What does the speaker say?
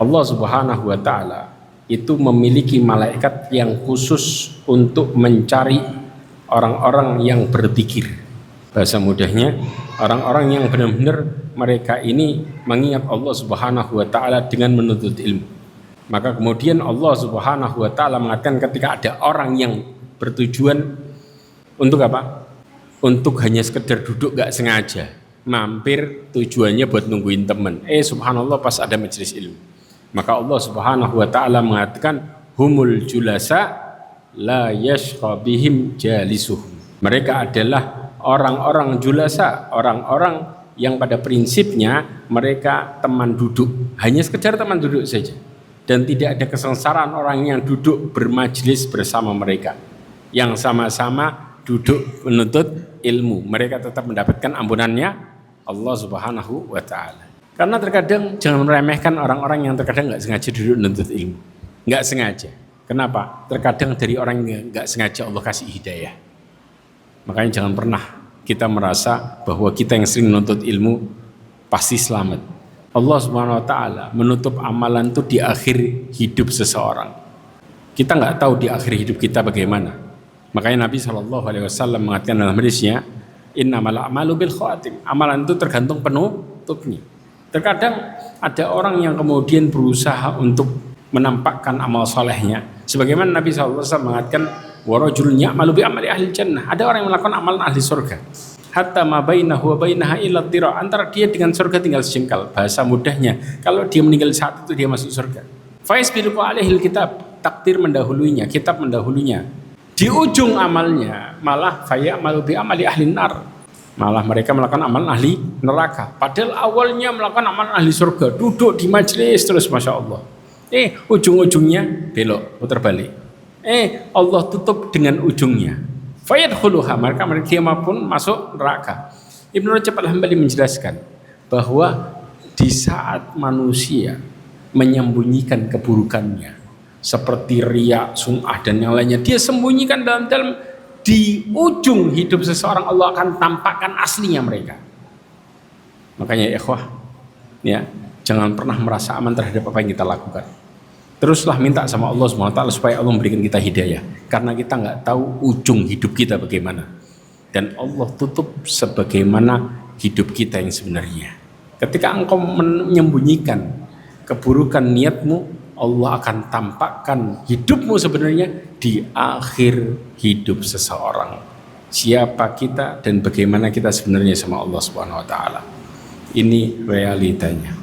Allah Subhanahu wa taala itu memiliki malaikat yang khusus untuk mencari orang-orang yang berzikir. Bahasa mudahnya, orang-orang yang benar-benar mereka ini mengingat Allah Subhanahu wa taala dengan menuntut ilmu. Maka kemudian Allah Subhanahu wa taala mengatakan ketika ada orang yang bertujuan untuk apa? Untuk hanya sekedar duduk gak sengaja, mampir tujuannya buat nungguin teman. Subhanallah pas ada majelis ilmu. Maka Allah Subhanahu wa taala mengatakan humul julasa la yashqa bihim jalisuhum. Mereka adalah orang-orang julasa, orang-orang yang pada prinsipnya mereka teman duduk, hanya sekedar teman duduk saja, dan tidak ada kesengsaraan orang yang duduk bermajlis bersama mereka, yang sama-sama duduk menuntut ilmu. Mereka tetap mendapatkan ampunannya Allah Subhanahu wa taala. Karena terkadang jangan meremehkan orang-orang yang terkadang nggak sengaja duduk menuntut ilmu, nggak sengaja. Kenapa? Terkadang dari orang yang nggak sengaja Allah kasih hidayah. Makanya jangan pernah kita merasa bahwa kita yang sering menuntut ilmu pasti selamat. Allah Subhanahu wa taala menutup amalan itu di akhir hidup seseorang. Kita nggak tahu di akhir hidup kita bagaimana. Makanya Nabi SAW mengatakan dalam hadisnya, innamal a'malu bil khawatim. Amalan itu tergantung penutupnya. Terkadang ada orang yang kemudian berusaha untuk menampakkan amal solehnya, sebagaimana Nabi SAW mengatakan warajulun ya'malu bi amali ahli jannah. Ada orang yang melakukan amalan ahli surga, hatta ma bainahu wa bainaha illa tira, antara dia dengan surga tinggal sejengkal. Bahasa mudahnya, kalau dia meninggal saat itu dia masuk surga. Fa yasbiqu alaihil kitab, takdir mendahulunya, kitab mendahulunya. Di ujung amalnya malah fayamalu bi amali ahli nar, malah mereka melakukan amalan ahli neraka. Padahal awalnya melakukan amalan ahli surga, duduk di majelis terus, masya Allah. Ujung-ujungnya belok, putar balik. Allah tutup dengan ujungnya. Fayadkhuluha, maka dia pun masuk neraka. Ibnu Rajab Al-Hambali menjelaskan bahwa di saat manusia menyembunyikan keburukannya seperti riya, sum'ah dan yang lainnya, dia sembunyikan dalam di ujung hidup seseorang Allah akan tampakkan aslinya mereka. Makanya ikhwah, ya, jangan pernah merasa aman terhadap apa yang kita lakukan. Teruslah minta sama Allah SWT supaya Allah memberikan kita hidayah, karena kita nggak tahu ujung hidup kita bagaimana, dan Allah tutup sebagaimana hidup kita yang sebenarnya. Ketika engkau menyembunyikan keburukan niatmu, Allah akan tampakkan hidupmu sebenarnya di akhir hidup seseorang. Siapa kita dan bagaimana kita sebenarnya sama Allah Subhanahu wa taala. Ini realitanya.